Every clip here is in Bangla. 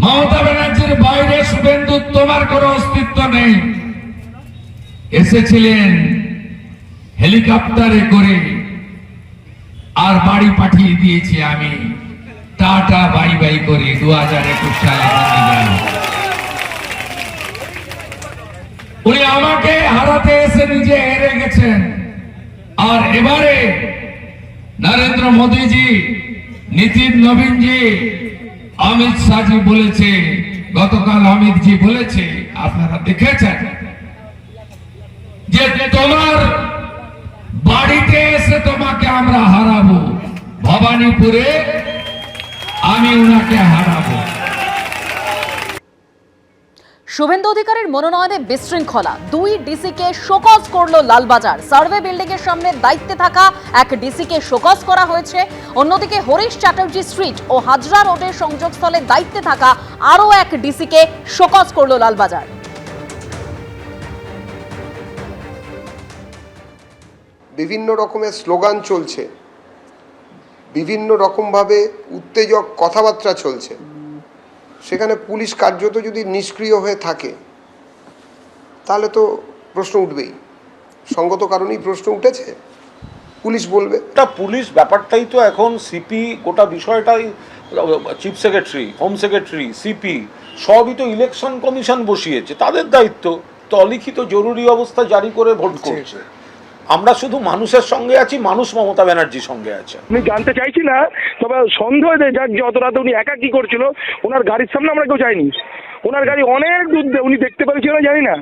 মমতা ব্যানার্জির বাইরে শুভেন্দু তোমার কোনো অস্তিত্ব নেই। এসেছিলেন হেলিকপ্টারে করে, আর বাড়ি পাঠিয়ে দিয়েছি আমি টাটা বাই বাই করে 2021 সালে। উনি আমাকে হারাতে এসে নিজে হেরে গেছেন। আর এবারে নরেন্দ্র মোদীজি, নীতিন নবীনজি, অমিত শাহজি বলেছে, গতকাল অমিতজি বলেছে, আপনারা দেখেছেন যে তোমার বাড়িতে এসে তোমাকে আমরা হারাবো। ভবানীপুরে আমি উনাকে হারাবো। শুভেন্দু অধিকারীর মনোনয়নে বিশৃঙ্খলা, 2 ডিসিকে শোকজ করল লালবাজার। সার্ভে বিল্ডিং এর সামনে দায়িত্বে থাকা এক ডিসিকে শোকজ করা হয়েছে। অন্যদিকে হরিশ চ্যাটার্জি স্ট্রিট ও হাজরা রোডের সংযোগস্থলে দায়িত্বে থাকা আরও এক ডিসিকে শোকজ করল লালবাজার। বিভিন্ন রকমের স্লোগান চলছে, বিভিন্ন রকমভাবে উত্তেজক কথাবার্তা চলছে। সেখানে পুলিশ কার্যত যদি নিষ্ক্রিয় হয়ে থাকে তাহলে তো প্রশ্ন উঠবেই। সঙ্গত কারণেই প্রশ্ন উঠেছে, পুলিশ বলবে। পুলিশ ব্যাপারটাই তো এখন সিপি, গোটা বিষয়টাই chief secretary, home secretary, CP সবই তো ইলেকশন কমিশন বসিয়েছে, তাদের দায়িত্ব তো অলিখিত জরুরি অবস্থা জারি করে ভোট করছে। আমরা শুধু মানুষের সঙ্গে আছি, মানুষ মমতা ব্যানার্জির সঙ্গে আছে। আমি জানতে চাইছি না, তবে সন্দেহ যাক যে অত রাতে উনি একা কি করছিল। ওনার গাড়ির সামনে আমরা কেউ যাইনি, ওনার গাড়ি অনেক দূর উনি দেখতে পেরেছিল জানি না।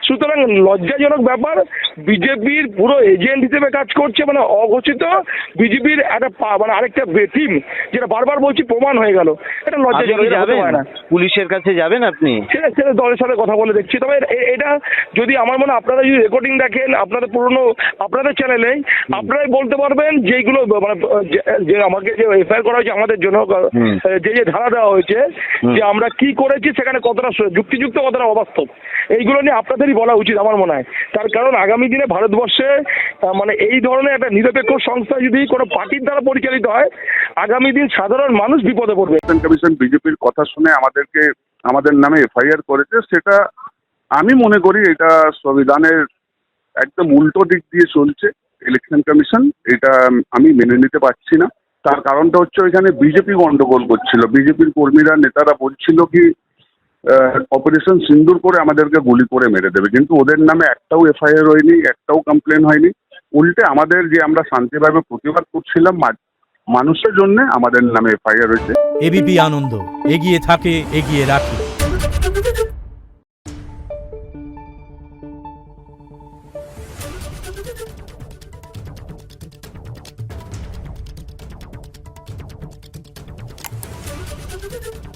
সুতরাং লজ্জাজনক ব্যাপার, বিজেপির পুরো এজেন্ট হিসেবে কাজ করছে, মানে অঘোষিত বিজেপির একটা মানে আরেকটা টিম, যেটা বারবার বলছি প্রমাণ হয়ে গেল। এটা লজ্জাজনক। যাবেন না পুলিশের কাছে, যাবেন আপনি? সেটা দলের সাথে কথা বলে দেখছি। তবে এটা যদি আমার মনে হয় আপনারা যদি রেকর্ডিং দেখেন আপনাদের পুরনো আপনাদের চ্যানেলে, আপনারাই বলতে পারবেন যেগুলো মানে যে আমাকে যে এফআইআর করা হয়েছে আমাদের জন্য, যে ধারা দেওয়া হয়েছে, যে আমরা কি করেছি সেখানে কতটা যুক্তিযুক্ত কতটা অবাস্তব, এইগুলো নিয়ে আপনাদেরই বলা উচিত আমার মনে হয়। তার কারণ আগামী দিনে ভারতবর্ষে মানে এই ধরনের একটা নিরপেক্ষ সংস্থা যদি কোনো পার্টির দ্বারা পরিচালিত হয়, আগামী দিন সাধারণ মানুষ বিপদে পড়বে। কমিশন বিজেপির কথা শুনে আমাদের নামে এফআইআর করেছে, সেটা আমি মনে করি এটা সংবিধানের একদম উল্টো দিক দিয়ে চলছে ইলেকশন কমিশন। এটা আমি মেনে নিতে পারছি না। তার কারণটা হচ্ছে ওইখানে বিজেপি গন্ডগোল করছিল, বিজেপির কর্মীরা নেতারা বলছিল কি অপারেশন সিন্দুর করে আমাদেরকে গুলি করে মেরে দেবে, কিন্তু ওদের নামে একটাও এফআইআর হয়নি, একটাও কমপ্লেন হয়নি। উল্টে আমাদের যে আমরা শান্তিভাবে প্রতিবাদ করছিলাম মানুষের জন্য, আমাদের নামে এফআইআর হয়েছে। এবিপি আনন্দ, এগিয়ে থাকে, এগিয়ে রাখে। Thank you.